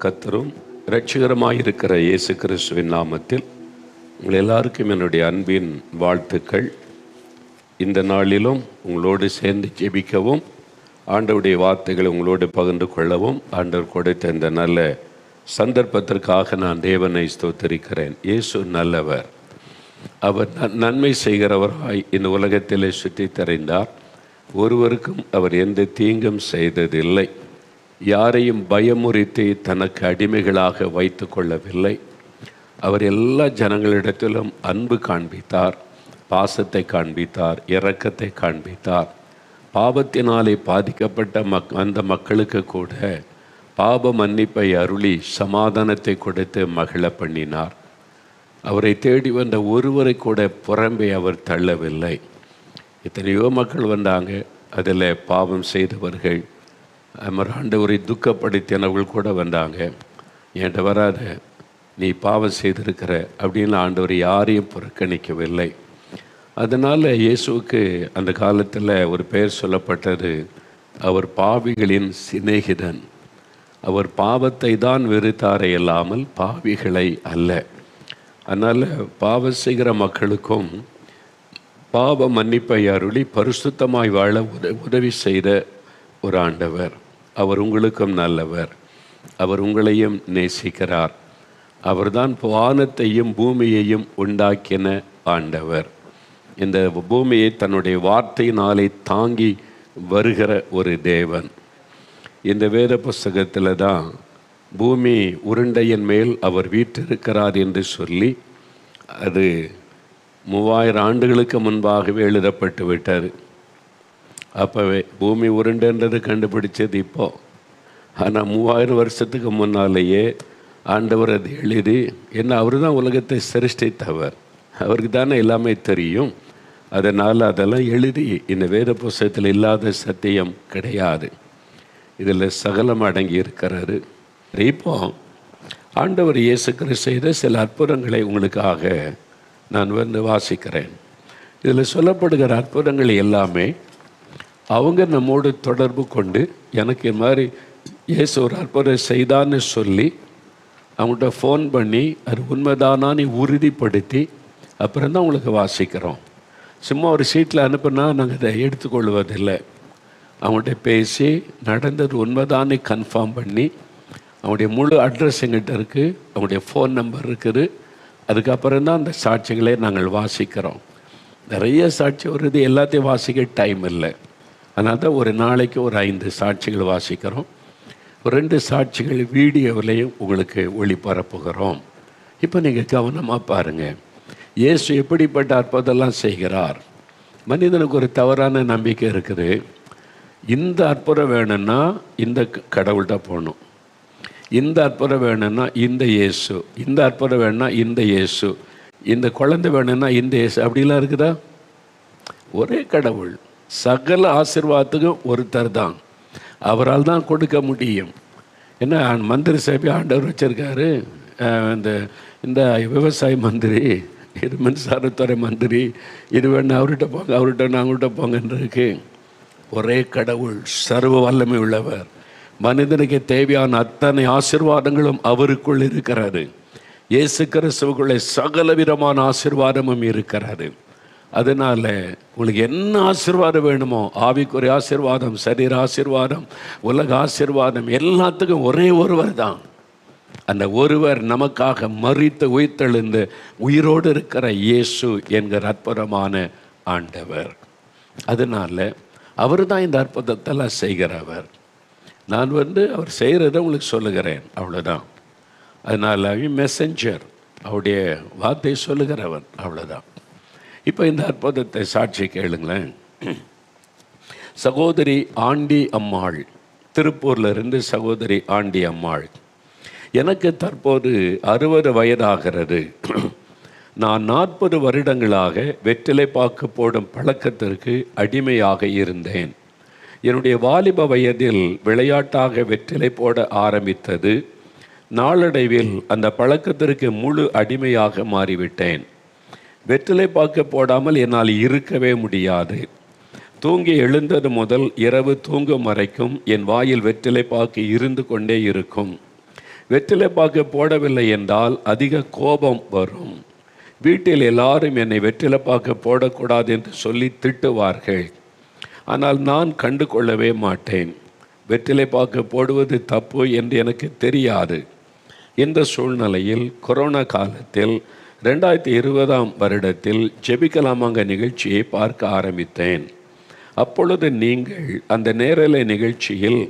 கர்த்தரும் இரட்சகருமாயிருக்கிற இயேசு கிறிஸ்துவின் நாமத்தில் உங்கள் எல்லாருக்கும் என்னுடைய அன்பின் வாழ்த்துக்கள். இந்த நாளிலும் உங்களோடு சேர்ந்து ஜெபிக்கவும், ஆண்டவருடைய வார்த்தைகளை உங்களோடு பகிர்ந்து கொள்ளவும் ஆண்டவர் கொடுத்த இந்த நல்ல சந்தர்ப்பத்திற்காக நான் தேவனை ஸ்தோத்திரிக்கிறேன். இயேசு நல்லவர், அவர் நன்மை செய்கிறவராய் இந்த உலகத்திலே சுற்றி திரைந்தார். ஒருவருக்கும் அவர் எந்த தீங்கும் செய்ததில்லை. யாரையும் பயமுறுத்தி தனக்கு அடிமைகளாக வைத்து கொள்ளவில்லை. அவர் எல்லா ஜனங்களிடத்திலும் அன்பு காண்பித்தார், பாசத்தை காண்பித்தார், இரக்கத்தை காண்பித்தார். பாவத்தினாலே பாதிக்கப்பட்ட அந்த மக்களுக்கு கூட பாவ மன்னிப்பை அருளி சமாதானத்தை கொடுத்து மகிழ பண்ணினார். அவரை தேடி வந்த ஒருவரை கூட புறம்பே அவர் தள்ளவில்லை. எத்தனையோ மக்கள் வந்தாங்க, அதில் பாவம் செய்தவர்கள், ஆண்டவரை துக்கப்படுத்தினவர்கள் கூட வந்தாங்க. என்கிட்ட வராத, நீ பாவம் செய்திருக்கிற அப்படின்னு ஆண்டவர் யாரையும் புறக்கணிக்கவில்லை. அதனால் இயேசுவுக்கு அந்த காலத்தில் ஒரு பெயர் சொல்லப்பட்டது, அவர் பாவிகளின் சிநேகிதன். அவர் பாவத்தை தான் வெறுத்தாரே இல்லாமல் பாவிகளை அல்ல. அதனால் பாவம் செய்கிற மக்களுக்கும் பாவ மன்னிப்பை அருளி பரிசுத்தமாய் வாழ உதவி செய்த ஒரு ஆண்டவர். அவர் உங்களுக்கும் நல்லவர், அவர் உங்களையும் நேசிக்கிறார். அவர்தான் வானத்தையும் பூமியையும் உண்டாக்கின ஆண்டவர். இந்த பூமியை தன்னுடைய வார்த்தையினாலே தாங்கி வருகிற ஒரு தேவன். இந்த வேத புஸ்தகத்தில் தான் பூமி உருண்டையின் மேல் அவர் வீற்றிருக்கிறார் என்று சொல்லி அது 3000 ஆண்டுகளுக்கு முன்பாகவே எழுதப்பட்டு விட்டது. அப்போவே பூமி உருண்டைன்றது கண்டுபிடிச்சது இப்போது. ஆனால் 3000 வருஷத்துக்கு முன்னாலேயே ஆண்டவர் அது எழுதி, என்ன அவர் தான் உலகத்தை சிருஷ்டித்தவர், அவருக்கு தானே எல்லாமே தெரியும். அதனால் அதெல்லாம் எழுதி இந்த வேத புஸ்தகத்தில் இல்லாத சத்தியம் கிடையாது. இதில் சகலம் அடங்கி இருக்கிறாரு. இப்போ ஆண்டவர் இயேசு கிறிஸ்து செய்த சில அற்புதங்களை உங்களுக்காக நான் வாசிக்கிறேன். இதில் சொல்லப்படுகிற அற்புதங்கள் எல்லாமே அவங்க நம்மோடு தொடர்பு கொண்டு, எனக்கு இது மாதிரி இயேசு ஒரு அற்புதம் செய்தான்னு சொல்லி அவங்கள்ட்ட ஃபோன் பண்ணி அது உண்மைதானான்னு உறுதிப்படுத்தி அப்புறம் தான் உங்களுக்கு வாசிக்கிறோம். சும்மா ஒரு சீட்டில் அனுப்புனா நாங்கள் அதை எடுத்துக்கொள்வதில்லை. அவங்கள்ட்ட பேசி நடந்தது உண்மைதானே கன்ஃபார்ம் பண்ணி, அவங்களுடைய முழு அட்ரஸ் எங்கிட்ட இருக்குது, அவங்களுடைய ஃபோன் நம்பர் இருக்குது. அதுக்கப்புறம் தான் அந்த சாட்சிகளை நாங்கள் வாசிக்கிறோம். நிறைய சாட்சி வருது, எல்லாத்தையும் வாசிக்க டைம் இல்லை. அதனால் தான் ஒரு நாளைக்கு ஒரு 5 சாட்சிகள் வாசிக்கிறோம். 2 சாட்சிகள் வீடியோவிலையும் உங்களுக்கு ஒளிபரப்புகிறோம். இப்போ நீங்கள் கவனமாக பாருங்கள், இயேசு எப்படிப்பட்ட அற்புதம்லாம் செய்கிறார். மனிதனுக்கு ஒரு தவறான நம்பிக்கை இருக்குது. இந்த அற்புதம் வேணும்னா இந்த கடவுள்கிட்ட போகணும், இந்த அற்புதம் வேணும்னா இந்த இயேசு, இந்த அற்புதம் வேணும்னா இந்த இயேசு, இந்த குழந்தை வேணும்னா இந்த இயேசு. அப்படிலாம் இருக்குதா? ஒரே கடவுள், சகல ஆசீர்வாதத்துக்கும் ஒருத்தர் தான், அவரால் தான் கொடுக்க முடியும். ஏன்னா மந்திரி சபை ஆண்டவர் வச்சுருக்காரு. இந்த விவசாய மந்திரி, இது மின்சாரத்துறை மந்திரி, இது வேணும் அவர்கிட்ட போங்க, அவர்கிட்ட அவங்கள்ட்ட போங்கன்றிருக்கு. ஒரே கடவுள், சர்வ வல்லமை உள்ளவர். மனிதனுக்கு தேவையான அத்தனை ஆசீர்வாதங்களும் அவருக்குள் இருக்கிறாரு. இயேசு கிறிஸ்துவுக்குள்ளே சகல விதமான ஆசீர்வாதமும் இருக்கிறாரு. அதனால் உங்களுக்கு என்ன ஆசீர்வாதம் வேணுமோ, ஆவிக்குரிய ஆசீர்வாதம், சரீர ஆசீர்வாதம், உலக ஆசீர்வாதம், எல்லாத்துக்கும் ஒரே ஒருவர் தான். அந்த ஒருவர் நமக்காக மரித்து உயிர்த்தெழுந்து உயிரோடு இருக்கிற இயேசு என்கிற அற்புதமான ஆண்டவர். அதனால் அவர் தான் இந்த அற்புதத்தெல்லாம் செய்கிறவர். நான் அவர் செய்கிறத உங்களுக்கு சொல்லுகிறேன், அவ்வளோதான். அதனால் மெசஞ்சர், அவருடைய வார்த்தை சொல்லுகிறவன், அவ்வளோதான். இப்போ இந்த அற்புதத்தை சாட்சி கேளுங்களேன். சகோதரி ஆண்டி அம்மாள், திருப்பூரில் இருந்து சகோதரி ஆண்டி அம்மாள், எனக்கு தற்போது 60 வயதாகிறது. நான் 40 வருடங்களாக வெற்றிலை பாக்கு போடும் பழக்கத்திற்கு அடிமையாக இருந்தேன். என்னுடைய வாலிப வயதில் விளையாட்டாக வெற்றிலை போட ஆரம்பித்தது. நாளடைவில் அந்த பழக்கத்திற்கு முழு அடிமையாக மாறிவிட்டேன். வெற்றிலை பாக்கு போடாமல் என்னால் இருக்கவே முடியாது. தூங்கி எழுந்தது முதல் இரவு தூங்கும் வரைக்கும் என் வாயில் வெற்றிலை பாக்கு இருந்து கொண்டே இருக்கும். வெற்றிலை பாக்கு போடவில்லை என்றால் அதிக கோபம் வரும். வீட்டில் எல்லாரும் என்னை வெற்றிலை பாக்கு போடக்கூடாது என்று சொல்லி திட்டுவார்கள். ஆனால் நான் கண்டு கொள்ளவே மாட்டேன். வெற்றிலை பாக்கு போடுவது தப்பு என்று எனக்கு தெரியாது. இந்த சூழ்நிலையில் கொரோனா காலத்தில் 2020 வருடத்தில் ஜெபிக்கலாமாங்க நிகழ்ச்சியை பார்க்க ஆரம்பித்தேன். அப்பொழுது நீங்கள் அந்த நேரலை நிகழ்ச்சியில்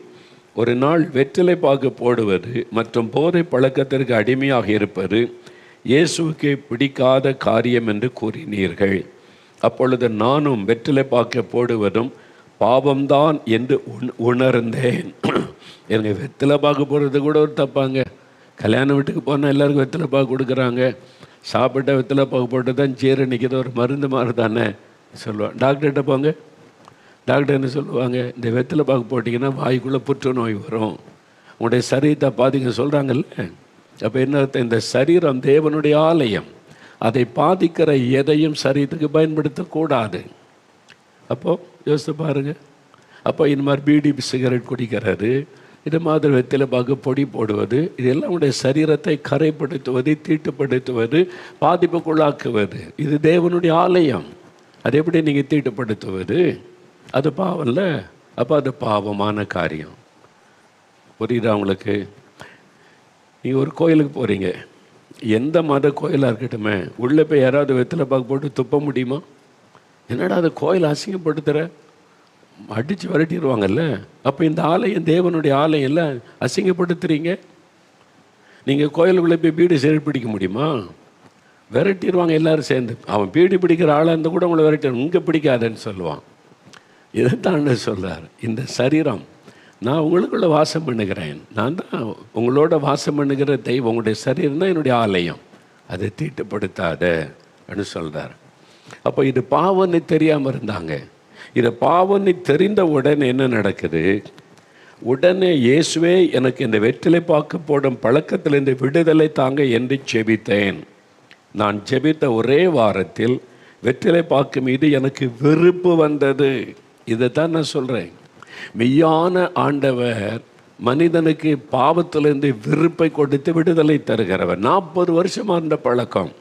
ஒரு நாள் வெற்றிலை பாக்கு போடுவது மற்றும் போதை பழக்கத்திற்கு அடிமையாக இருப்பது இயேசுவுக்கு பிடிக்காத காரியம் என்று கூறினீர்கள். அப்பொழுது நானும் வெற்றிலை பாக்கு போடுவதும் பாவம்தான் என்று உணர்ந்தேன். எனக்கு வெற்றிலை பாக்கு போடுறது கூட ஒரு தப்பாங்க. கல்யாண வீட்டுக்கு போனால் எல்லாருக்கும் வெற்றிலை பாக்கு கொடுக்குறாங்க. சாப்பிட்ட வெற்றிலை பாக்கு போட்டு தான் ஜீரணிக்கிறது, ஒரு மருந்து மாதிரி தானே சொல்லுவாங்க. டாக்டர்கிட்ட போங்க, டாக்டர் என்ன சொல்லுவாங்க, இந்த வெற்றிலை பாக்கு போட்டிங்கன்னா வாய்க்குள்ளே புற்றுநோய் வரும், உங்களுடைய சரீரத்தை பாதிக்க சொல்கிறாங்கல்ல. அப்போ என்ன அர்த்தம்? இந்த சரீரம் தேவனுடைய ஆலயம், அதை பாதிக்கிற எதையும் சரீரத்துக்கு பயன்படுத்தக்கூடாது. அப்போது யோசித்து பாருங்கள். அப்போ இந்த மாதிரி பீடி சிகரெட் குடிக்கிறது, இது மாதிரி வெற்றிலை பாக்கு பொடி போடுவது, இதெல்லாம் உடைய சரீரத்தை கரைப்படுத்துவது, தீட்டுப்படுத்துவது, பாதிப்புக்குள்ளாக்குவது. இது தேவனுடைய ஆலயம். அது எப்படி நீங்கள் தீட்டுப்படுத்துவது? அது பாவம்ல. அப்போ அது பாவமான காரியம். புரியுதா உங்களுக்கு? நீங்கள் ஒரு கோயிலுக்கு போகிறீங்க, எந்த மத கோயிலாக இருக்கட்டுமே, உள்ளே போய் யாராவது வெற்றிலை பாக்கு போட்டு துப்ப முடியுமா? என்னடா அது கோயில் அசிங்கப்படுத்துகிற, அடித்து விரட்டிடுவாங்கல்ல. அப்போ இந்த ஆலயம் தேவனுடைய ஆலயம் இல்லை, அசிங்கப்படுத்துறீங்க. நீங்கள் கோயிலுக்குள்ளே போய் பீடி சிகரெட் பிடிக்க முடியுமா? விரட்டிடுவாங்க எல்லோரும் சேர்ந்து. அவன் பீடி பிடிக்கிற ஆளாக இருந்தால் கூட உங்களை விரட்டிடுவான், இங்கே பிடிக்காதேன்னு சொல்லுவான். இதைத்தான் சொல்கிறார். இந்த சரீரம் நான் உங்களுக்குள்ளே வாசம் பண்ணுகிறேன், நான் தான் உங்களோட வாசம் பண்ணுகிற தெய்வம். உங்களுடைய சரீரம் தான் என்னுடைய ஆலயம், அதை தீட்டுப்படுத்தாத அப்படின்னு சொல்கிறார். அப்போ இது பாவம்னு தெரியாமல் இருந்தாங்க. இதை பாவம்னு தெரிந்த உடனே என்ன நடக்குது? உடனே இயேசுவே எனக்கு இந்த வெற்றிலை பாக்கு போடும் பழக்கத்திலிருந்து விடுதலை தாங்க என்று ஜெபித்தேன். நான் ஜெபித்த ஒரே வாரத்தில் வெற்றிலை பாக்கு மீது எனக்கு வெறுப்பு வந்தது. இதைத்தான் நான் சொல்கிறேன். மெய்யான ஆண்டவர் மனிதனுக்கு பாவத்திலிருந்து வெறுப்பை கொடுத்து விடுதலை தருகிறவர். 40 வருஷமாக இருந்த பழக்கம்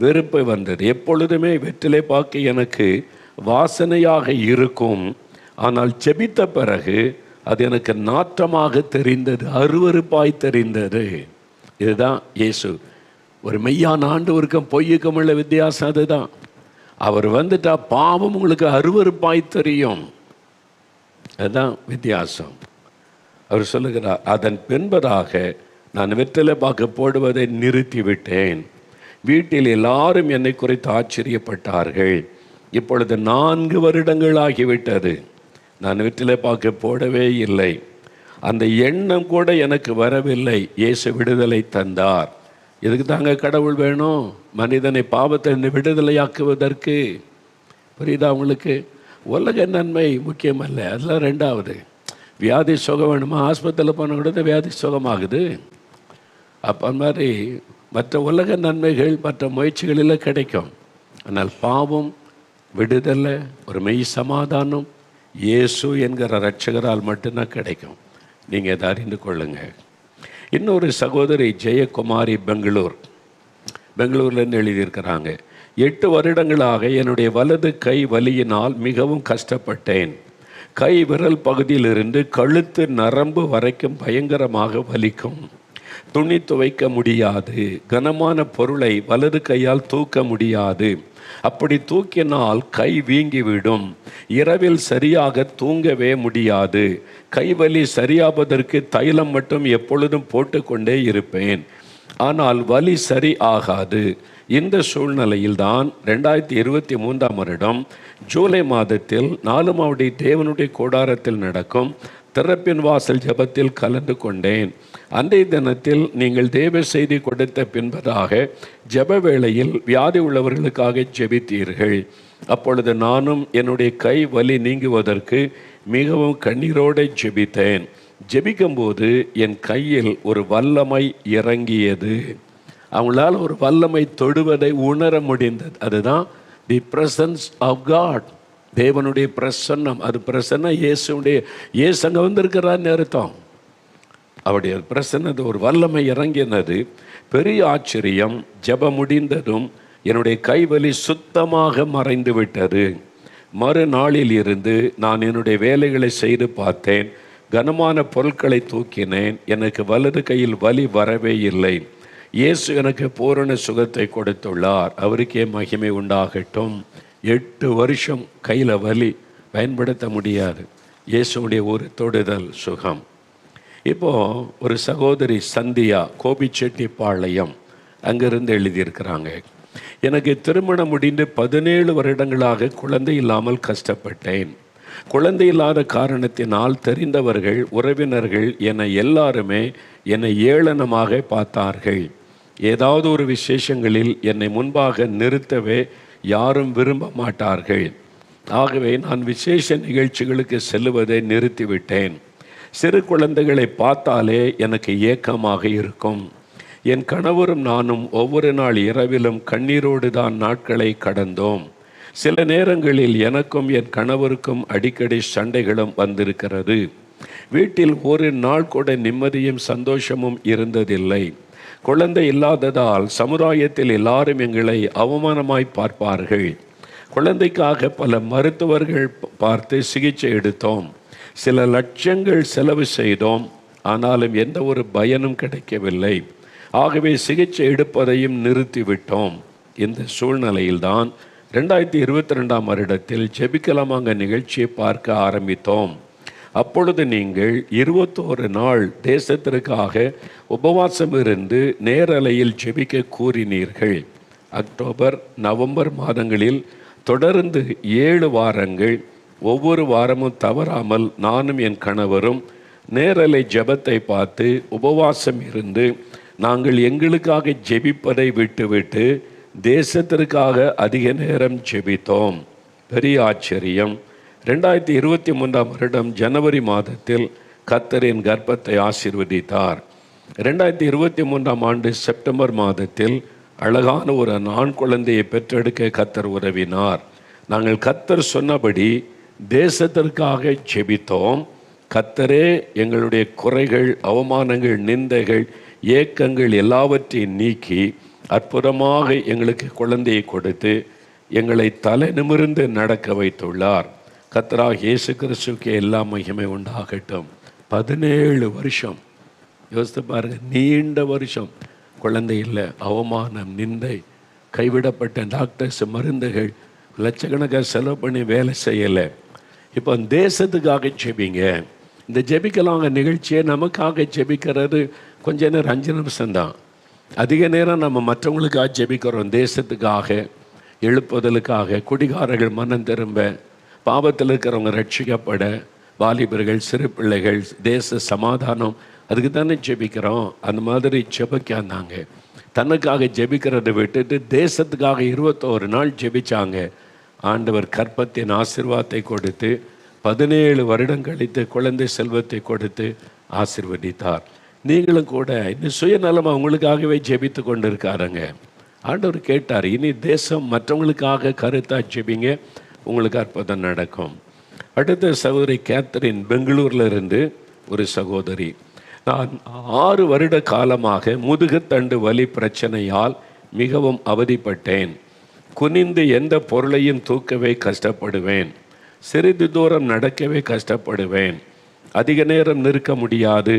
வெறுப்பு வந்தது. எப்பொழுதுமே வெற்றிலை பாக்கு எனக்கு வாசனையாக இருக்கும், ஆனால் ஜெபித்த பிறகு அது எனக்கு நாற்றமாக தெரிந்தது, அருவருப்பாய் தெரிந்தது. இதுதான் இயேசு. ஒரு மெய்யான ஆண்டவருக்கும் பொய்யுக்கும் உள்ள வித்தியாசம் அதுதான். அவர் வந்துட்டா பாவம் உங்களுக்கு அருவருப்பாய் தெரியும், அதுதான் வித்தியாசம். அவர் சொல்லுகிறார், அதன் பின்பதாக நான் வெற்றிலை பாக்கு போடுவதை நிறுத்திவிட்டேன். வீட்டில் எல்லாரும் என்னை குறித்து ஆச்சரியப்பட்டார்கள். இப்பொழுது 4 வருடங்கள் ஆகிவிட்டது, நான் வெற்றிலை பாக்கு போடவே இல்லை. அந்த எண்ணம் கூட எனக்கு வரவில்லை. இயேசு விடுதலை தந்தார். இதுக்கு தாங்க கடவுள் வேணும், மனிதனை பாவத்திலிருந்து விடுதலையாக்குவதற்கு. புரியுதா உங்களுக்கு? உலக நன்மை முக்கியமல்ல, அதெல்லாம் ரெண்டாவது. வியாதி சுகம் வேணுமா? ஆஸ்பத்திரியில் போனால் கூட வியாதி சுகமாகுது. அப்போ மாதிரி மற்ற உலக நன்மைகள் மற்ற முயற்சிகளில் கிடைக்கும். ஆனால் பாவம் விடுதலை, ஒரு மெய் சமாதானம் இயேசு என்கிற இரட்சகரால் மட்டும்தான் கிடைக்கும். நீங்கள் இதை அறிந்து கொள்ளுங்கள். இன்னொரு சகோதரி ஜெயக்குமாரி பெங்களூர்லேருந்து எழுதியிருக்கிறாங்க. 8 வருடங்களாக என்னுடைய வலது கை வலியினால் மிகவும் கஷ்டப்பட்டேன். கை விரல் பகுதியிலிருந்து கழுத்து நரம்பு வரைக்கும் பயங்கரமாக வலிக்கும். துணி துவைக்க முடியாது, கனமான பொருளை வலது கையால் தூக்க முடியாது. அப்படி தூக்கினால் கை வீங்கிவிடும். இரவில் சரியாக தூங்கவே முடியாது. கைவலி சரியாவதற்கு தைலம் மட்டும் எப்பொழுதும் போட்டுக்கொண்டே இருப்பேன், ஆனால் வலி சரி ஆகாது. இந்த சூழ்நிலையில்தான் 2023 வருடம் ஜூலை மாதத்தில் 4 மாவடி தேவனுடைய கூடாரத்தில் நடக்கும் திறப்பின் வாசல் ஜெபத்தில் கலந்து கொண்டேன். அன்றைய தினத்தில் நீங்கள் தேவ செய்தி கொடுத்த பின்பதாக ஜெப வேளையில் வியாதி உள்ளவர்களுக்காக ஜெபித்தீர்கள். அப்பொழுது நானும் என்னுடைய கை வலி நீங்குவதற்கு மிகவும் கண்ணீரோடு ஜெபித்தேன். ஜெபிக்கும்போது என் கையில் ஒரு வல்லமை இறங்கியது. அவங்களால் ஒரு வல்லமை தொடுவதை உணர முடிந்தது. அதுதான் தி பிரசன்ஸ் ஆஃப் காட், தேவனுடைய பிரசன்னம். அது பிரசன்னம் இயேசுடைய, இயேசு அங்கே வந்திருக்கிறான்னு அர்த்தம். அவருடைய பிரசன்னது ஒரு வல்லமை இறங்கினது. பெரிய ஆச்சரியம். ஜெபம் முடிந்ததும் என்னுடைய கைவலி சுத்தமாக மறைந்து விட்டது. மறுநாளில் இருந்து நான் என்னுடைய வேலைகளை செய்து பார்த்தேன். கனமான பொருட்களை தூக்கினேன். எனக்கு வலது கையில் வலி வரவே இல்லை. இயேசு எனக்கு பூரண சுகத்தை கொடுத்துள்ளார். அவருக்கே மகிமை உண்டாகட்டும். 8 வருஷம் கையில் வலி பயன்படுத்த முடியாது. இயேசுடைய ஒரு தொடுதல் சுகம். இப்போது ஒரு சகோதரி சந்தியா கோபிச்செட்டிப்பாளையம் அங்கிருந்து எழுதியிருக்கிறாங்க. எனக்கு திருமணம் முடிந்து 17 வருடங்களாக குழந்தை இல்லாமல் கஷ்டப்பட்டேன். குழந்தை இல்லாத காரணத்தினால் தெரிந்தவர்கள், உறவினர்கள் என எல்லாருமே என்னை ஏளனமாக பார்த்தார்கள். ஏதாவது ஒரு விசேஷங்களில் என்னை முன்பாக நிறுத்தவே யாரும் விரும்ப மாட்டார்கள். ஆகவே நான் விசேஷ நிகழ்ச்சிகளுக்கு செல்லுவதை நிறுத்திவிட்டேன். சிறு குழந்தைகளை பார்த்தாலே எனக்கு ஏக்கமாக இருக்கும். என் கணவரும் நானும் ஒவ்வொரு நாள் இரவிலும் கண்ணீரோடு தான் நாட்களை கடந்தோம். சில நேரங்களில் எனக்கும் என் கணவருக்கும் அடிக்கடி சண்டைகளும் வந்திருக்கிறது. வீட்டில் ஒரு நாள் கூட நிம்மதியும் சந்தோஷமும் இருந்ததில்லை. குழந்தை இல்லாததால் சமுதாயத்தில் எல்லாரும் எங்களை அவமானமாய் பார்ப்பார்கள். குழந்தைக்காக பல மருத்துவர்கள் பார்த்து சிகிச்சை எடுத்தோம். சில லட்சங்கள் செலவு செய்தோம். ஆனாலும் எந்த ஒரு பயனும் கிடைக்கவில்லை. ஆகவே சிகிச்சை எடுப்பதையும் நிறுத்திவிட்டோம். இந்த சூழ்நிலையில்தான் 2022ஆம் வருடத்தில் ஜெபிக்கலாமாங்க நிகழ்ச்சியை பார்க்க ஆரம்பித்தோம். அப்பொழுது நீங்கள் 21 நாள் தேசத்திற்காக உபவாசம் இருந்து நேரலையில் ஜெபிக்க கூறினீர்கள். அக்டோபர், நவம்பர் மாதங்களில் தொடர்ந்து 7 வாரங்கள் ஒவ்வொரு வாரமும் தவறாமல் நானும் என் கணவரும் நேரலை ஜெபத்தை பார்த்து உபவாசம் இருந்து நாங்கள் எங்களுக்காக ஜெபிப்பதை விட்டுவிட்டு தேசத்திற்காக அதிக நேரம் ஜெபித்தோம். பெரிய ஆச்சரியம். 2023ஆம் வருடம் ஜனவரி மாதத்தில் கர்த்தரின் கர்ப்பத்தை ஆசீர்வதித்தார். 2023ஆம் ஆண்டு செப்டம்பர் மாதத்தில் அழகான ஒரு ஆண் குழந்தையை பெற்றெடுக்க கர்த்தர் உதவினார். நாங்கள் கர்த்தர் சொன்னபடி தேசத்திற்காக ஜெபித்தோம். கர்த்தரே எங்களுடைய குறைகள், அவமானங்கள், நிந்தைகள், ஏக்கங்கள் எல்லாவற்றையும் நீக்கி அற்புதமாக எங்களுக்கு குழந்தையை கொடுத்து எங்களை தலை நிமிர்ந்து நடக்க வைத்துள்ளார். கர்த்தராகிய இயேசு கிறிஸ்துவுக்கே எல்லா மகிமை உண்டாகட்டும். 17 வருஷம் யோசித்து பாருங்கள். நீண்ட வருஷம் குழந்தை இல்லை. அவமானம், நிந்தை, கைவிடப்பட்ட டாக்டர்ஸ், மருந்துகள், லட்சக்கணக்காக செலவு பண்ணி வேலை செய்யலை. இப்போ தேசத்துக்காக ஜெபிங்க. இந்த ஜெபிக்கலாங்க நிகழ்ச்சியை நமக்காக ஜெபிக்கிறது கொஞ்ச நேரம் 5 நிமிஷம்தான். அதிக நேரம் நம்ம மற்றவங்களுக்காக ஜெபிக்கிறோம். தேசத்துக்காக, எழுப்புதலுக்காக, குடிகாரர்கள் மனம் திரும்ப, பாவத்தில் இருக்கிறவங்க ரட்சிக்கப்பட, வாலிபர்கள், சிறு பிள்ளைகள், தேச சமாதானம், அதுக்கு தானே ஜெபிக்கிறோம். அந்த மாதிரி ஜெபிக்காந்தாங்க. தனக்காக ஜெபிக்கிறதை விட்டுட்டு தேசத்துக்காக 21 நாள் ஜெபிச்சாங்க. ஆண்டவர் கர்ப்பத்தின் ஆசீர்வாதத்தை கொடுத்து 17 வருடம் கழித்து குழந்தை செல்வத்தை கொடுத்து ஆசீர்வதித்தார். நீங்களும் கூட இன்னும் சுயநலமாக உங்களுக்காகவே ஜெபித்து கொண்டு இருக்காருங்க. ஆண்டவர் கேட்டார், இனி தேசம் மற்றவங்களுக்காக கருத்தாக ஜெபிங்க, உங்களுக்கு அற்புதம் நடக்கும். அடுத்த சகோதரி கேத்தரின், பெங்களூரில் இருந்து ஒரு சகோதரி. நான் 6 வருட காலமாக முதுகுத்தண்டு வலி பிரச்சனையால் மிகவும் அவதிப்பட்டேன். குனிந்து எந்த பொருளையும் தூக்கவே கஷ்டப்படுவேன். சிறிது தூரம் நடக்கவே கஷ்டப்படுவேன். அதிக நேரம் நிற்க முடியாது.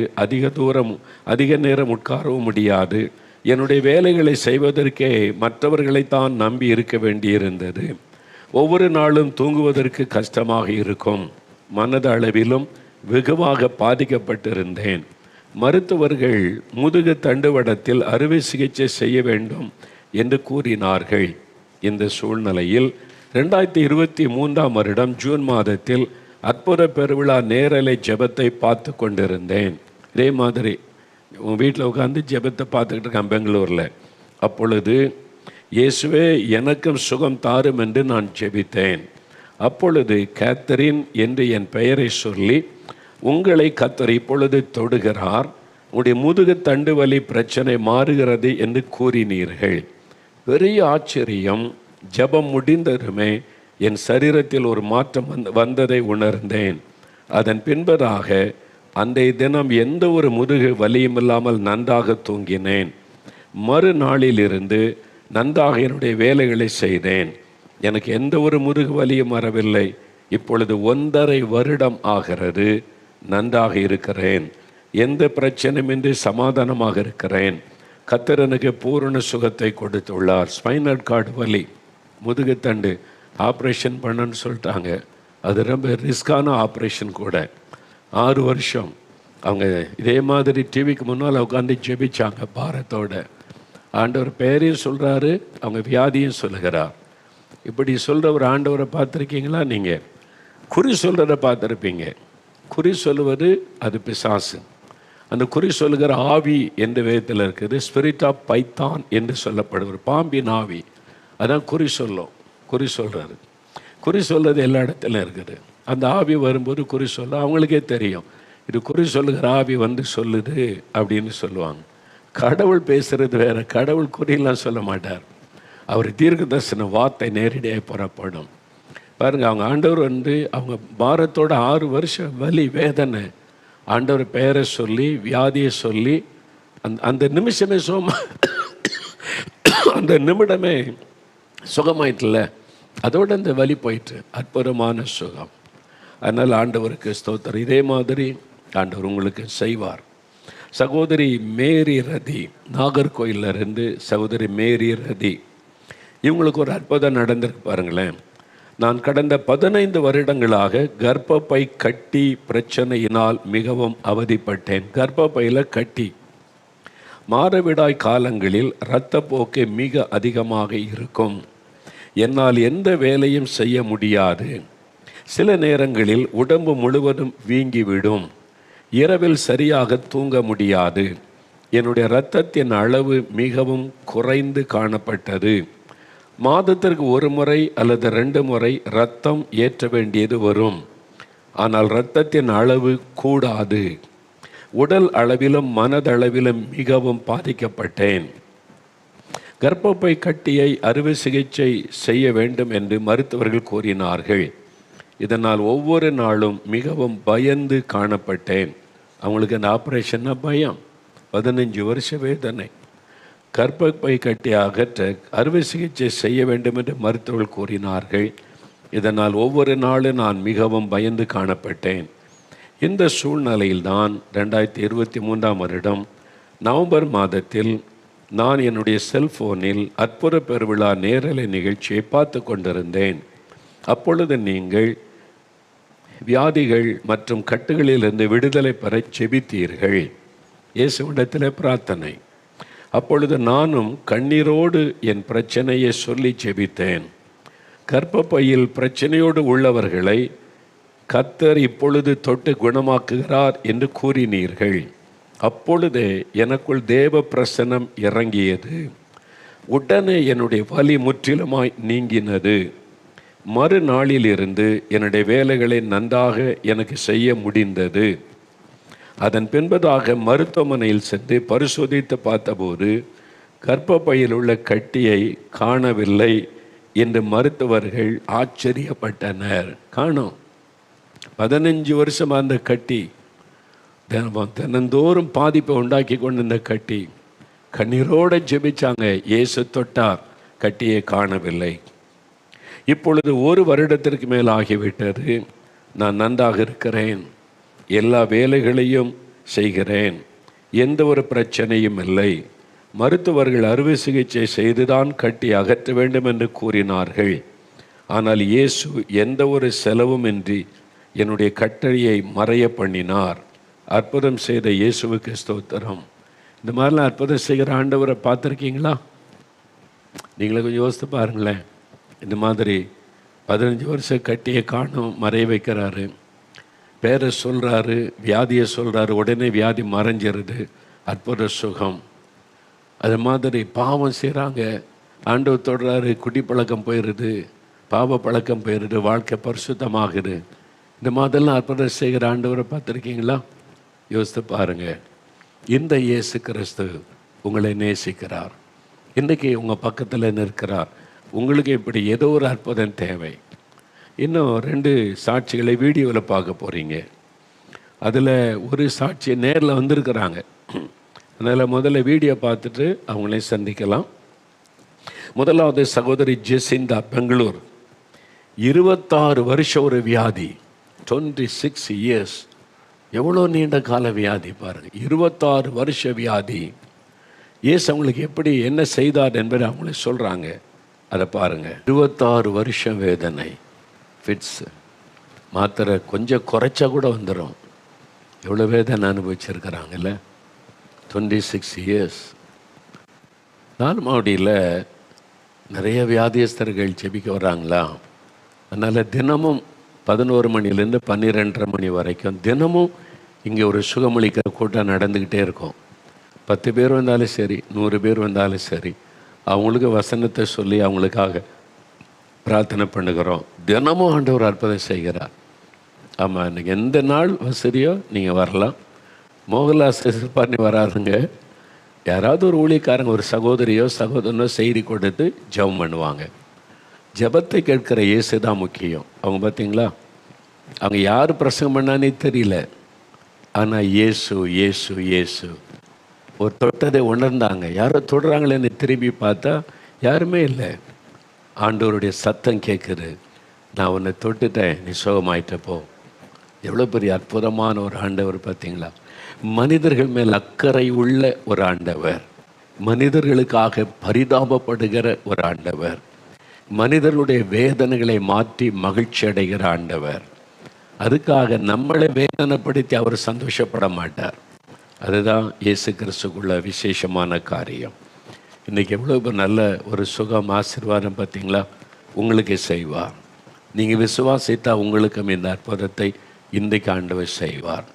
அதிக நேரம் உட்காரவும் முடியாது. என்னுடைய வேலைகளை செய்வதற்கே மற்றவர்களைத்தான் நம்பி இருக்க வேண்டியிருந்தது. ஒவ்வொரு நாளும் தூங்குவதற்கு கஷ்டமாக இருக்கும். மனத அளவிலும் வெகுவாக பாதிக்கப்பட்டிருந்தேன். மருத்துவர்கள் முதுகு தண்டுவடத்தில் அறுவை சிகிச்சை செய்ய வேண்டும் என்று கூறினார்கள். இந்த சூழ்நிலையில் 2023ஆம் வருடம் ஜூன் மாதத்தில் அற்புத பெருவிழா நேரலை ஜெபத்தை பார்த்து கொண்டிருந்தேன். இதே மாதிரி உங்கள் வீட்டில் உட்காந்து ஜெபத்தை பார்த்துக்கிட்டு இருக்கேன் பெங்களூரில். அப்பொழுது இயேசுவே எனக்கும் சுகம் தாரும் என்று நான் ஜெபித்தேன். அப்பொழுது கேத்தரின் என்று என் பெயரை சொல்லி, உங்களை கர்த்தர் இப்பொழுது தொடுகிறார், உங்களுடைய முதுகு தண்டு வலி பிரச்சனை மாறுகிறது என்று கூறினீர்கள். பெரிய ஆச்சரியம். ஜெபம் முடிந்ததுமே என் சரீரத்தில் ஒரு மாற்றம் வந்ததை உணர்ந்தேன். அதன் பின்பதாக அன்றைய தினம் எந்த ஒரு முதுகு வலியும் இல்லாமல் நன்றாக தூங்கினேன். மறுநாளிலிருந்து நன்றாக என்னுடைய வேலைகளை செய்தேன். எனக்கு எந்த ஒரு முதுகு வலியும் வரவில்லை. இப்பொழுது 1.5 வருடம் ஆகிறது. நன்றாக இருக்கிறேன். எந்த பிரச்சனையுமின்றி சமாதானமாக இருக்கிறேன். கர்த்தர் எனக்கு பூரண சுகத்தை கொடுத்துள்ளார். ஸ்பைனல் கார்டு வலி, முதுகுத்தண்டு ஆப்ரேஷன் பண்ணன்னு சொல்லிட்டாங்க. அது ரொம்ப ரிஸ்கான ஆப்ரேஷன் கூட. 6 வருஷம் அவங்க இதே மாதிரி டிவிக்கு முன்னால் உட்காந்து ஜெபிச்சாங்க பாரத்தோட. ஆண்டவர் பேரையும் சொல்கிறாரு, அவங்க வியாதியும் சொல்லுகிறார். இப்படி சொல்கிற ஒரு ஆண்டவரை பார்த்துருக்கீங்களா? நீங்கள் குறி சொல்கிறத பார்த்துருப்பீங்க. குறி சொல்லுவது அது பிசாசு. அந்த குறி சொல்லுகிற ஆவி எந்த விதத்தில் இருக்குது? ஸ்பிரிட் ஆஃப் பைத்தான் என்று சொல்லப்படுவது பாம்பின் ஆவி. அதான் குறி சொல்லும். குறி சொல்கிறாரு. குறி சொல்கிறது எல்லா இடத்துலையும் இருக்குது. அந்த ஆவி வரும்போது குறி சொல்ல அவங்களுக்கே தெரியும், இது குறி சொல்லுகிற ஆவி வந்து சொல்லுது அப்படின்னு சொல்லுவாங்க. கடவுள் பேசுகிறது வேறு. கடவுள் குறியெல்லாம் சொல்ல மாட்டார். அவர் தீர்க்கதரிசன வார்த்தை நேரடியாக புறப்படும். பாருங்கள், அவங்க ஆண்டவர் வந்து அவங்க பாரத்தோட 6 வருஷம் வலி வேதனை ஆண்டவர் பெயரை சொல்லி வியாதியை சொல்லி அந்த நிமிஷமே அந்த நிமிடமே சுகமாயிட்டுல, அதோடு அந்த வலி போயிட்டு அற்புதமான சுகம். அதனால் ஆண்டவருக்கு ஸ்தோத்திரம். இதே மாதிரி ஆண்டவர் உங்களுக்கு செய்வார். சகோதரி மேரி ரதி, நாகர்கோயிலில் இருந்து சகோதரி மேரி ரதி, இவங்களுக்கு ஒரு அற்புதம் நடந்திருக்கு பாருங்களேன். நான் கடந்த 15 வருடங்களாக கர்ப்பப்பை கட்டி பிரச்சனையினால் மிகவும் அவதிப்பட்டேன். கர்ப்பப்பையில் கட்டி, மாதவிடாய் காலங்களில் இரத்தப்போக்கு மிக அதிகமாக இருக்கும். என்னால் எந்த வேலையும் செய்ய முடியாது. சில நேரங்களில் உடம்பு முழுவதும் வீங்கிவிடும். இரவில் சரியாக தூங்க முடியாது. என்னுடைய இரத்தத்தின் அளவு மிகவும் குறைந்து காணப்பட்டது. மாதத்திற்கு 1 முறை அல்லது 2 முறை இரத்தம் ஏற்ற வேண்டியது வரும். ஆனால் இரத்தத்தின் அளவு கூடாது. உடல் அளவிலும் மனதளவிலும் மிகவும் பாதிக்கப்பட்டேன். கர்ப்பப்பை கட்டியை அறுவை சிகிச்சை செய்ய வேண்டும் என்று மருத்துவர்கள் கூறினார்கள். இதனால் ஒவ்வொரு நாளும் மிகவும் பயந்து காணப்பட்டேன். அவங்களுக்கு அந்த ஆப்ரேஷன்னா பயம். 15 வருஷ வேதனை. கர்ப்பப்பை கட்டி அகற்ற அறுவை சிகிச்சை செய்ய வேண்டும் என்று மருத்துவர்கள் கூறினார்கள். இதனால் ஒவ்வொரு நாளும் நான் மிகவும் பயந்து காணப்பட்டேன். இந்த சூழ்நிலையில்தான் 2023 வருடம் நவம்பர் மாதத்தில் நான் என்னுடைய செல்போனில் அற்புத பெருவிழா நேரலை நிகழ்ச்சியை பார்த்து கொண்டிருந்தேன். அப்பொழுது நீங்கள் வியாதிகள் மற்றும் கட்டுகளிலிருந்து விடுதலை பெற செபித்தீர்கள். இயேசுவிடத்தில் பிரார்த்தனை. அப்பொழுது நானும் கண்ணீரோடு என் பிரச்சனையை சொல்லி செபித்தேன். கர்ப்பப்பையில் பிரச்சனையோடு உள்ளவர்களை கர்த்தர் இப்பொழுது தொட்டு குணமாக்குகிறார் என்று கூறினீர்கள். அப்பொழுதே எனக்குள் தேவ பிரசன்னம் இறங்கியது. உடனே என்னுடைய வலி முற்றிலுமாய் நீங்கினது. மறுநாளிலிருந்து என்னுடைய வேலைகளை நன்றாக எனக்கு செய்ய முடிந்தது. அதன் பின்பதாக மருத்துவமனையில் சென்று பரிசோதித்து பார்த்தபோது கர்ப்பப்பையில் உள்ள கட்டியை காணவில்லை என்று மருத்துவர்கள் ஆச்சரியப்பட்டனர். காணோம். 15 வருஷம் அந்த கட்டி தினந்தோறும் பாதிப்பை உண்டாக்கி கொண்டிருந்த கட்டி. கண்ணீரோடு ஜெபிச்சாங்க. இயேசு தொட்டார், கட்டியை காணவில்லை. இப்பொழுது 1 வருடத்திற்கு மேல் ஆகிவிட்டது. நான் நன்றாக இருக்கிறேன். எல்லா வேலைகளையும் செய்கிறேன். எந்த ஒரு பிரச்சனையும் இல்லை. மருத்துவர்கள் அறுவை சிகிச்சை செய்துதான் கட்டி அகற்ற வேண்டும் என்று கூறினார்கள். ஆனால் இயேசு எந்த ஒரு செலவும் இன்றி என்னுடைய கட்டளையை மறைய பண்ணினார். அற்புதம் செய்த இயேசுவுக்கு ஸ்தோத்திரம். இந்த மாதிரிலாம் அற்புதம் செய்கிற ஆண்டவரை பார்த்துருக்கீங்களா? நீங்களே கொஞ்சம் யோசித்து பாருங்களேன். இந்த மாதிரி 15 வருஷம் கட்டியை காணும் மறைய வைக்கிறாரு. பேரை சொல்கிறாரு, வியாதியை சொல்கிறாரு, உடனே வியாதி மறைஞ்சிருது. அற்புத சுகம். அது மாதிரி பாவம் செய்கிறாங்க, ஆண்டவர் தொடுறாரு, குடி பழக்கம் போயிடுது, பாவ பழக்கம் போயிடுது, வாழ்க்கை பரிசுத்தமாகுது. இந்த மாதிரிலாம் அற்புதம் செய்கிற ஆண்டவரை பார்த்துருக்கீங்களா? யோசித்து பாருங்கள். இந்த இயேசு கிறிஸ்து உங்களை நேசிக்கிறார். இன்றைக்கி உங்கள் பக்கத்தில் நிற்கிறார். உங்களுக்கு இப்படி ஏதோ ஒரு அற்புதம் தேவை. இன்னும் 2 சாட்சிகளை வீடியோவில் பார்க்க போகிறீங்க. அதில் ஒரு சாட்சி நேரில் வந்திருக்கிறாங்க. அதனால் முதல்ல வீடியோ பார்த்துட்டு அவங்களையும் சந்திக்கலாம். முதலாவது சகோதரி ஜெசிந்தா, பெங்களூர். 26 வருஷம் ஒரு வியாதி, 26 இயர்ஸ். எவ்வளோ நீண்ட கால வியாதி பாருங்கள், 26 வருஷ வியாதி. இயேசு அவங்களுக்கு எப்படி என்ன செய்தார் என்பதை அவங்களே சொல்கிறாங்க. அதை பாருங்கள். 26 வருஷம் வேதனை, ஃபிட்ஸு, மாத்திரை கொஞ்சம் குறைச்சா கூட வந்துடும். எவ்வளோ வேதனை அனுபவிச்சிருக்கிறாங்கல்ல. 26 இயர்ஸ். நால்மாவடியில் நிறைய வியாதியஸ்தர்கள் ஜெபிக்க வர்றாங்களா. அதனால் தினமும் 11 மணிலேருந்து 12:30 மணி வரைக்கும் தினமும் இங்கே ஒரு சுகமளிக்கிற கூட்டம் நடந்துக்கிட்டே இருக்கும். 10 பேர் வந்தாலும் சரி, 100 பேர் வந்தாலும் சரி, அவங்களுக்கு வசனத்தை சொல்லி அவங்களுக்காக பிரார்த்தனை பண்ணுகிறோம். தினமும் ஆண்டவர் அற்புதம் செய்கிறார். ஆமாம், இன்றைக்கி எந்த நாள் வசதியோ நீங்கள் வரலாம். மோகன்லால் பண்ணி வராதுங்க. யாராவது ஒரு ஊழியக்காரங்க, ஒரு சகோதரியோ சகோதரனோ செய்தி கொடுத்து ஜெபம் பண்ணுவாங்க. ஜெபத்தை கேட்கிற இயேசு தான் முக்கியம். அவங்க பார்த்தீங்களா, அவங்க யார் பிரசங்கம் பண்ணானே தெரியல, ஆனால் இயேசு இயேசு இயேசு. ஒரு தொட்டதை உணர்ந்தாங்க. யாரோ தொடுறாங்களேன்னு திரும்பி பார்த்தா யாருமே இல்லை. ஆண்டவருடைய சத்தம் கேட்குது, நான் உன்னை தொட்டுட்டேன், நீ சுகமாயிட்டப்போ. எவ்வளோ பெரிய அற்புதமான ஒரு ஆண்டவர் பார்த்தீங்களா. மனிதர்கள் மேல் அக்கறை உள்ள ஒரு ஆண்டவர், மனிதர்களுக்காக பரிதாபப்படுகிற ஒரு ஆண்டவர், மனிதர்களுடைய வேதனைகளை மாற்றி மகிழ்ச்சி அடைகிற ஆண்டவர். அதுக்காக நம்மளை வேதனைப்படுத்தி அவர் சந்தோஷப்பட மாட்டார். அதுதான் இயேசு கிறிஸ்துக்குள்ள விசேஷமான காரியம். இன்றைக்கி எவ்வளோ நல்ல ஒரு சுகம் ஆசீர்வாதம் பார்த்தீங்களா. உங்களுக்கு செய்வார். நீங்கள் விசுவாசித்தா உங்களுக்கும் இந்த அற்புதத்தை இன்றைக்கு ஆண்டவர் செய்வார்.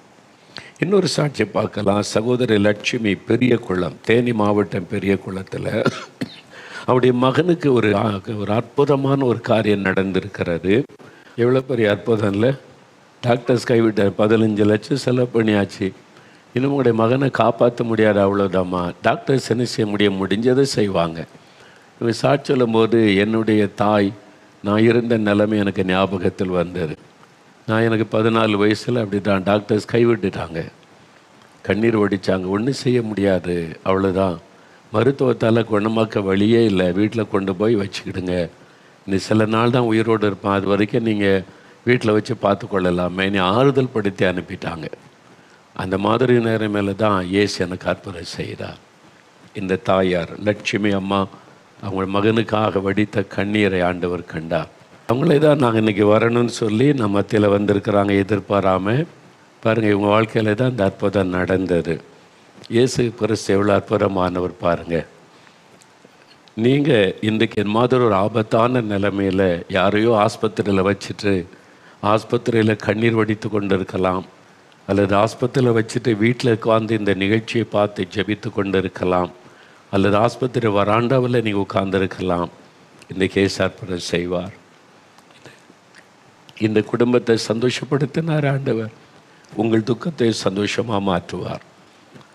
இன்னொரு சாட்சி பார்க்கலாம். சகோதரி லட்சுமி, பெரிய குளம், தேனி மாவட்டம் பெரிய குளத்தில் அவருடைய மகனுக்கு ஒரு அற்புதமான ஒரு காரியம் நடந்திருக்கிறது. எவ்வளோ பெரிய அற்புதம் இல்லை. டாக்டர்ஸ் கைவிட்டார். 15 லட்சம் செலவு பண்ணியாச்சு. இன்னும் உங்களுடைய மகனை காப்பாற்ற முடியாது, அவ்வளோதாம்மா. டாக்டர்ஸ் என்ன செய்ய முடியும், முடிஞ்சதை செய்வாங்க. இவங்க சாட்சி சொல்லும்போது என்னுடைய தாய், நான் இருந்த நிலைமை எனக்கு ஞாபகத்தில் வந்தது. எனக்கு 14 வயசில் அப்படி தான் டாக்டர்ஸ் கைவிட்டுட்டாங்க. கண்ணீர் வடித்தாங்க. ஒன்றும் செய்ய முடியாது, அவ்வளோதான். மருத்துவத்தால் குணமாக்க வழியே இல்லை. வீட்டில் கொண்டு போய் வச்சுக்கிடுங்க, நீ சில நாள் தான் உயிரோடு இருப்பான், அது வரைக்கும் நீங்கள் வீட்டில் வச்சு பார்த்து கொள்ளலாமே, நீ ஆறுதல் படுத்தி அனுப்பிட்டாங்க. அந்த மாதிரி நேரம் மேலே தான் இயேசு எனக்கு அற்புதம் செய்தார். இந்த தாயார் லட்சுமி அம்மா, அவங்க மகனுக்காக வடித்த கண்ணீரை ஆண்டவர் கண்டார். அவங்களே தான் நாங்கள் இன்றைக்கி வரணும்னு சொல்லி நம்ம மத்தியில் வந்திருக்கிறாங்க, எதிர்பாராமல். பாருங்கள், இவங்க வாழ்க்கையில் தான் இந்த அற்புதம் நடந்தது. இயேசு கிறிஸ்து எவ்வளோ அற்புதமானவர் பாருங்கள். நீங்கள் இன்றைக்கு மாதிரி ஒரு ஆபத்தான நிலைமையில் யாரையோ ஆஸ்பத்திரியில் வச்சுட்டு ஆஸ்பத்திரியில் கண்ணீர் வடித்து கொண்டு இருக்கலாம், அல்லது ஆஸ்பத்திரியில் வச்சுட்டு வீட்டில் உட்காந்து இந்த நிகழ்ச்சியை பார்த்து ஜெபித்து கொண்டு இருக்கலாம், அல்லது ஆஸ்பத்திரி வராண்டாவில் நீங்கள் உட்கார்ந்துருக்கலாம். இன்றைக்கி இயேசு அற்புதம் செய்வார். இந்த குடும்பத்தை சந்தோஷப்படுத்தினார் ஆண்டவர். உங்கள் துக்கத்தை சந்தோஷமாக மாற்றுவார்.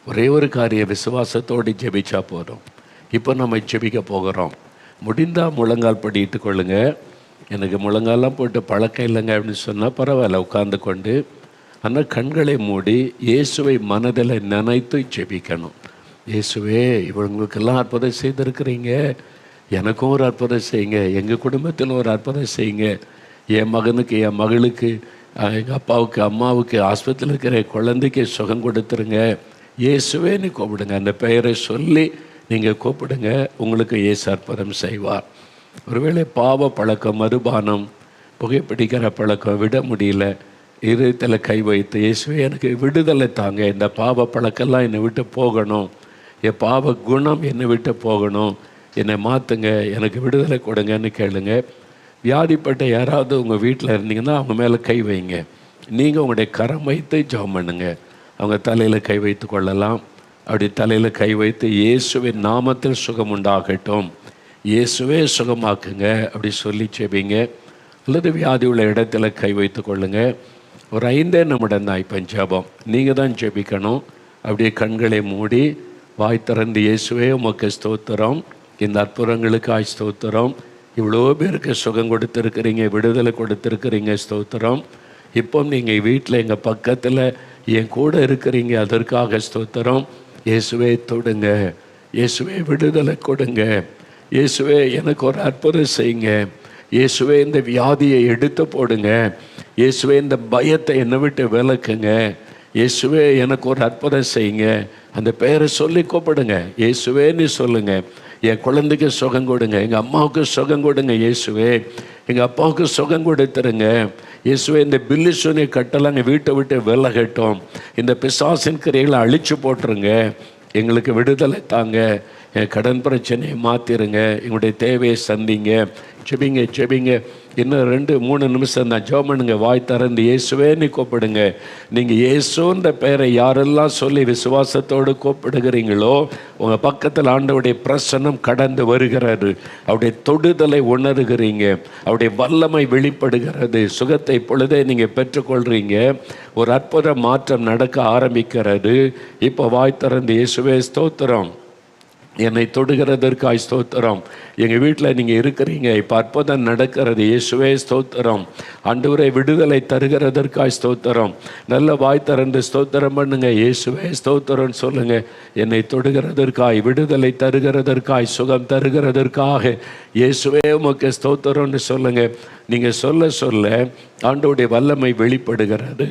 ஒரே ஒரு காரிய விசுவாசத்தோடு ஜெபிச்சா போதும். இப்போ நம்ம ஜெபிக்க போகிறோம். முடிந்தால் முழங்கால் படிட்டு கொள்ளுங்க. எனக்கு முழங்காலாம் போட்டு பழக்கம் இல்லைங்க அப்படின்னு சொன்னால் பரவாயில்ல, உட்கார்ந்து கொண்டு. ஆனால் கண்களை மூடி இயேசுவை மனதில் நினைத்து ஜெபிக்கணும். இயேசுவே, இவங்களுக்கெல்லாம் அற்புதம் செய்திருக்கிறீங்க, எனக்கும் ஒரு அற்புதம் செய்யுங்க, எங்கள் குடும்பத்தில் ஒரு அற்புதம் செய்யுங்க, என் மகனுக்கு, என் மகளுக்கு, எங்கள் அப்பாவுக்கு, அம்மாவுக்கு, ஆஸ்பத்திரியில் இருக்கிற குழந்தைக்கு சுகம் கொடுத்துருங்க, இயேசுவேன்னு கூப்பிடுங்க. அந்த பெயரை சொல்லி நீங்கள் கூப்பிடுங்க, உங்களுக்கு இயேசு அற்புதம் செய்வார். ஒருவேளை பாவ பழக்கம், மதுபானம், புகைப்பிடிக்கிற பழக்கம் விட முடியல, இருதயத்தில் கை வைத்து இயேசுவே எனக்கு விடுதலை தாங்க, இந்த பாவ பழக்கெல்லாம் என்னை விட்டு போகணும், என் பாவ குணம் என்னை விட்டு போகணும், என்னை மாற்றுங்க, எனக்கு விடுதலை கொடுங்கன்னு கேளுங்க. வியாதிப்பட்ட யாராவது உங்கள் வீட்டில் இருந்தீங்கன்னா அவங்க மேலே கை வைங்க. நீங்கள் உங்களுடைய கரம் வைத்து ஜெபம் பண்ணுங்க. அவங்க தலையில் கை வைத்து கொள்ளலாம். அப்படி தலையில் கை வைத்து இயேசுவின் நாமத்தில் சுகம் உண்டாகட்டும், இயேசுவே சுகமாக்குங்க அப்படி சொல்லி ஜெபிங்க. அல்லது வியாதி உள்ள இடத்துல கை வைத்து கொள்ளுங்க. ஒரு 5 நிமிடம் தான் இப்போ ஜெபம். நீங்கள் தான் ஜெபிக்கணும். அப்படியே கண்களை மூடி வாய் திறந்து இயேசுவே உமக்கு ஸ்தோத்திரம், இந்த அற்புதங்களுக்காய் ஸ்தோத்திரம், இவ்வளோ பேருக்கு சுகம் கொடுத்துருக்குறீங்க, விடுதலை கொடுத்துருக்குறீங்க, ஸ்தோத்திரம். இப்போ நீங்கள் வீட்டில் எங்கள் பக்கத்தில் என் கூட இருக்கிறீங்க, அதற்காக ஸ்தோத்திரம். இயேசுவே தொடுங்க, இயேசுவே விடுதலை கொடுங்க, இயேசுவே எனக்கு ஒரு அற்புதம் செய்யுங்க, இயேசுவே இந்த வியாதியை எடுத்து போடுங்க, இயேசுவே இந்த பயத்தை என்னை விட்டு விலக்குங்க, இயேசுவே எனக்கு ஒரு அற்புதம் செய்யுங்க. அந்த பெயரை சொல்லி கூப்பிடுங்க. இயேசுவேன்னு சொல்லுங்க. என் குழந்தைக்கு சுகம் கொடுங்க, எங்கள் அம்மாவுக்கு சுகம் கொடுங்க, இயேசுவே எங்கள் அப்பாவுக்கு சுகம் கொடுத்துருங்க, இயேசுவே இந்த பில்லு சூனிய கட்டலாங்க வீட்டை விட்டு விலகட்டும், இந்த பிசாசின் கிரைகளை அழிச்சு போட்டுருங்க, எங்களுக்கு விடுதலை தாங்க, என் கடன் பிரச்சனையை மாற்றிருங்க, எங்களுடைய தேவையை சந்திங்க. செபிங்க செபிங்க. இன்னும் 2-3 நிமிஷம் தான். ஜெபம் பண்ணுங்க. வாய் திறந்து இயேசுவேன்னு கூப்பிடுங்க. நீங்கள் இயேசுன்ற பெயரை யாரெல்லாம் சொல்லி விசுவாசத்தோடு கூப்பிடுகிறீங்களோ உங்கள் பக்கத்தில் ஆண்டவருடைய பிரசன்னம் கடந்து வருகிறது. அவருடைய தொடுதலை உணர்கிறீங்க, அவருடைய வல்லமை வெளிப்படுகிறது. சுகத்தை பொழுதே நீங்கள் பெற்றுக்கொள்கிறீங்க. ஒரு அற்புத மாற்றம் நடக்க ஆரம்பிக்கிறது. இப்போ வாய் திறந்து இயேசுவே ஸ்தோத்திரம், என்னை தொடுகிறதற்காய் ஸ்தோத்திரம், எங்கள் வீட்டில் நீங்கள் இருக்கிறீங்க, இப்போ அற்புதம் நடக்கிறது, இயேசுவே ஸ்தோத்திரம், ஆண்டவரை விடுதலை தருகிறதற்காய் ஸ்தோத்திரம். நல்ல வாய் திறந்து ஸ்தோத்திரம் பண்ணுங்க. இயேசுவே ஸ்தோத்திரம் சொல்லுங்க. என்னை தொடுகிறதற்காய், விடுதலை தருகிறதற்காய், சுகம் தருகிறதற்காக இயேசுவே உமக்கு ஸ்தோத்திரம்னு சொல்லுங்க. நீங்கள் சொல்ல சொல்ல ஆண்டவருடைய வல்லமை வெளிப்படுகிறது.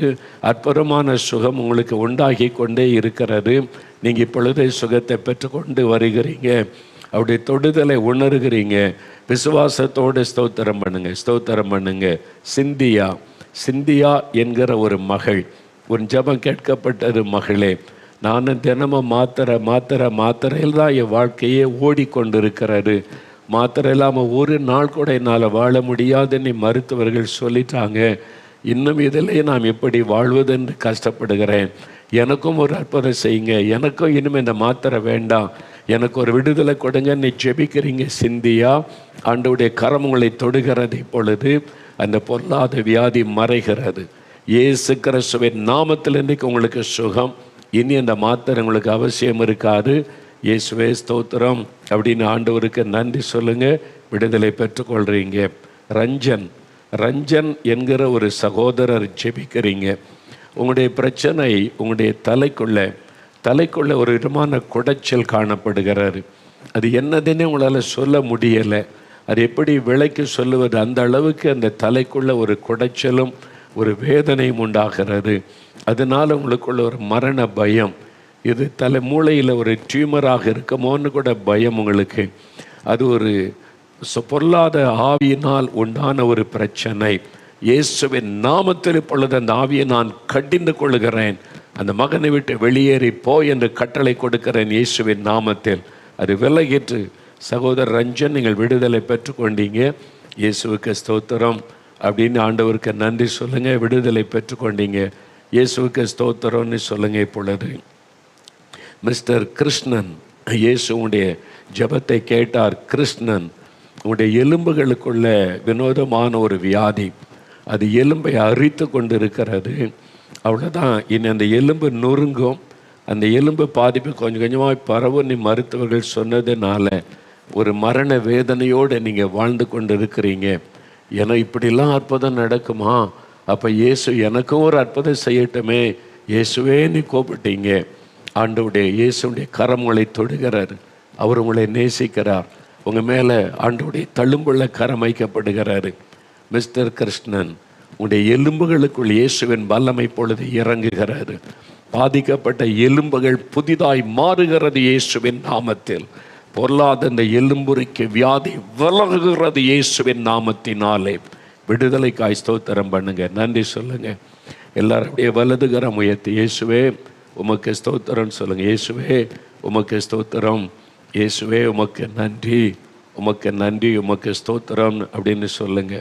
அற்புதமான சுகம் உங்களுக்கு உண்டாகி கொண்டே இருக்கிறது. நீங்கள் இப்பொழுதே சுகத்தை பெற்றுக்கொண்டு வருகிறீங்க, அவருடைய தொடுதலை உணர்கிறீங்க. விசுவாசத்தோடு ஸ்தோத்திரம் பண்ணுங்க, ஸ்தோத்திரம் பண்ணுங்க. சிந்தியா என்கிற ஒரு மகள், ஒரு ஜெபம் கேட்கப்பட்டது. மகளே, நானும் தினமும் மாத்திரையில் தான் என் வாழ்க்கையே ஓடிக்கொண்டிருக்கிறது. மாத்திரை இல்லாமல் ஒரு நாள் கூட என்னால் வாழ முடியாதுன்னு மருத்துவர்கள் சொல்லிட்டாங்க. இன்னும் இதிலே நாம் எப்படி வாழ்வதென்று கஷ்டப்படுகிறேன். எனக்கும் ஒரு அற்புதம் செய்யுங்க, எனக்கும் இனிமேல் இந்த மாத்திரை வேண்டாம், எனக்கு ஒரு விடுதலை கொடுங்க. நீ ஜெபிக்கிறீங்க. சிந்தியா, ஆண்டவருடைய கரம் உங்களை தொடுகிறது. இப்பொழுது அந்த பொல்லாத வியாதி மறைகிறது. இயேசு கிறிஸ்துவின் நாமத்தில் இன்றைக்கு உங்களுக்கு சுகம். இனி அந்த மாத்திரை உங்களுக்கு அவசியம் இருக்காது. இயேசுவே ஸ்தோத்திரம் அப்படின்னு ஆண்டவருக்கு நன்றி சொல்லுங்க. விடுதலை பெற்றுக்கொள்கிறீங்க. ரஞ்சன் என்கிற ஒரு சகோதரர் ஜெபிக்கிறீங்க. உங்களுடைய பிரச்சனை, உங்களுடைய தலைக்குள்ள ஒரு விதமான குடைச்சல் காணப்படுகிறாரு. அது என்னதுன்னு உங்களால் சொல்ல முடியலை. அது எப்படி விலைக்கு சொல்லுவது? அந்த அளவுக்கு அந்த தலைக்குள்ள ஒரு குடைச்சலும் ஒரு வேதனையும் உண்டாகிறது. அதனால் உங்களுக்குள்ள ஒரு மரண பயம். இது மூளையில் ஒரு டியூமராக இருக்குமோன்னு கூட பயம் உங்களுக்கு. அது ஒரு பொல்லாத ஆவியினால் உண்டான ஒரு பிரச்சனை. இயேசுவின் நாமத்தில் இப்பொழுது அந்த ஆவியை நான் கடிந்து கொள்கிறேன். அந்த மகனை விட்டு வெளியேறி போய் என்று கட்டளை கொடுக்கிறேன் இயேசுவின் நாமத்தில். அது விலகிற்று. சகோதரர் ரஞ்சன், நீங்கள் விடுதலை பெற்றுக்கொண்டீங்க. இயேசுவுக்கு ஸ்தோத்திரம் அப்படின்னு ஆண்டவருக்கு நன்றி சொல்லுங்கள். விடுதலை பெற்றுக்கொண்டீங்க. இயேசுவுக்கு ஸ்தோத்திரம்னு சொல்லுங்கள். இப்பொழுது மிஸ்டர் கிருஷ்ணன், இயேசுடைய ஜெபத்தை கேட்டார். கிருஷ்ணன், உங்களுடைய எலும்புகளுக்குள்ள வினோதமான ஒரு வியாதி, அது எலும்பை அரித்து கொண்டு இருக்கிறது. அவ்வளோதான். இனி அந்த எலும்பு நொறுங்கும். அந்த எலும்பு பாதிப்பு கொஞ்சம் கொஞ்சமாக பரவுன்னு மருத்துவர்கள் சொன்னதுனால ஒரு மரண வேதனையோடு நீங்கள் வாழ்ந்து கொண்டு இருக்கிறீங்க. ஏன்னா இப்படிலாம் அற்புதம் நடக்குமா? அப்போ இயேசு எனக்கும் ஒரு அற்புதம் செய்யட்டுமே. இயேசுவே நீ கூப்பிட்டீங்க. ஆண்டவுடைய இயேசுடைய கரம் உங்களை தொடுகிறார். அவர் உங்களை நேசிக்கிறார். உங்கள் மேலே ஆண்டவுடைய தழும்புள்ள கரம் வைக்கப்படுகிறாரு. மிஸ்டர் கிருஷ்ணன், உங்களுடைய எலும்புகளுக்குள் இயேசுவின் வல்லமை பொழுது இறங்குகிறாரு. பாதிக்கப்பட்ட எலும்புகள் புதிதாய் மாறுகிறது இயேசுவின் நாமத்தில். பொருளாத இந்த எலும்புரிக்கு வியாதி விலகுகிறது இயேசுவின் நாமத்தினாலே. விடுதலைக்காய் ஸ்தோத்திரம் பண்ணுங்க. நன்றி சொல்லுங்க. எல்லாருடைய வலதுகரம் உயர்த்தி இயேசுவே உமக்கு ஸ்தோத்திரம் சொல்லுங்க. இயேசுவே உமக்கு ஸ்தோத்திரம், இயேசுவே உமக்கு நன்றி, உமக்கு நன்றி, உமக்கு ஸ்தோத்திரம் அப்படின்னு சொல்லுங்க.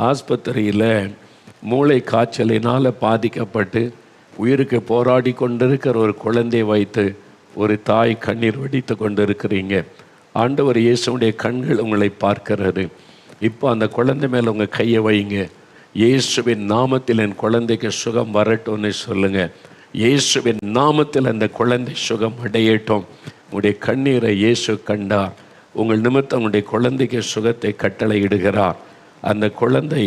ஆஸ்பத்திரியில் மூளை காய்ச்சலினால் பாதிக்கப்பட்டு உயிருக்கு போராடி கொண்டிருக்கிற ஒரு குழந்தையை வைத்து ஒரு தாய் கண்ணீர் வடித்து கொண்டு இருக்கிறீங்க. ஆண்டவர் இயேசுடைய கண்கள் உங்களை பார்க்கிறது. இப்போ அந்த குழந்தை மேலே உங்கள் கையை வைங்க. இயேசுவின் நாமத்தில் என் குழந்தைக்கு சுகம் வரட்டும்னு சொல்லுங்கள். இயேசுவின் நாமத்தில் அந்த குழந்தை சுகம் அடையட்டும். உங்களுடைய கண்ணீரை இயேசு கண்டார். உங்கள் நிமித்தம் உங்களுடைய குழந்தைக்கு சுகத்தை கட்டளை இடுகிறார். அந்த குழந்தை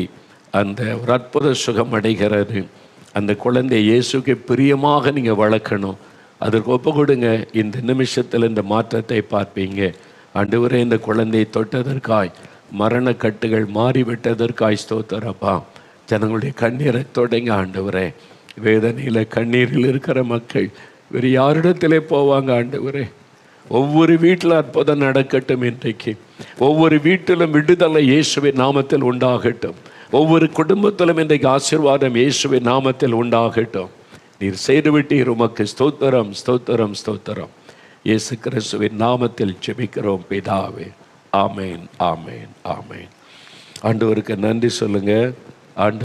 அந்த ஒரு அற்புத சுகம் அடைகிறது. அந்த குழந்தை இயேசுக்கு பிரியமாக நீங்கள் வளர்க்கணும். அதற்கு ஒப்பு கொடுங்க. இந்த நிமிஷத்தில் இந்த மாற்றத்தை பார்ப்பீங்க. ஆண்டவரே, இந்த குழந்தையை தொட்டதற்காய், மரண கட்டுகள் மாறிவிட்டதற்காய் ஸ்தோத்திரப்பா. ஜனங்களுடைய கண்ணீரை தொடங்க ஆண்டவரே. வேதனையில் கண்ணீரில் இருக்கிற மக்கள் வேறு யாரிடத்திலே போவாங்க ஆண்டவரே? ஒவ்வொரு வீட்டில் அற்புதம் நடக்கட்டும். இன்றைக்கு ஒவ்வொரு வீட்டிலும் விடுதலை இயேசுவின் நாமத்தில் உண்டாகட்டும். ஒவ்வொரு குடும்பத்திலும் இன்றைக்கு ஆசீர்வாதம் இயேசுவின் நாமத்தில் உண்டாகட்டும். நீர் செய்துவிட்டீர். உமக்கு ஸ்தோத்திரம், ஸ்தோத்திரம், ஸ்தோத்திரம். இயேசு கிறிஸ்துவின் நாமத்தில் ஜெபிக்கிறோம் பிதாவே. ஆமேன், ஆமேன், ஆமேன். ஆண்டவருக்கு நன்றி சொல்லுங்க. ஆண்டு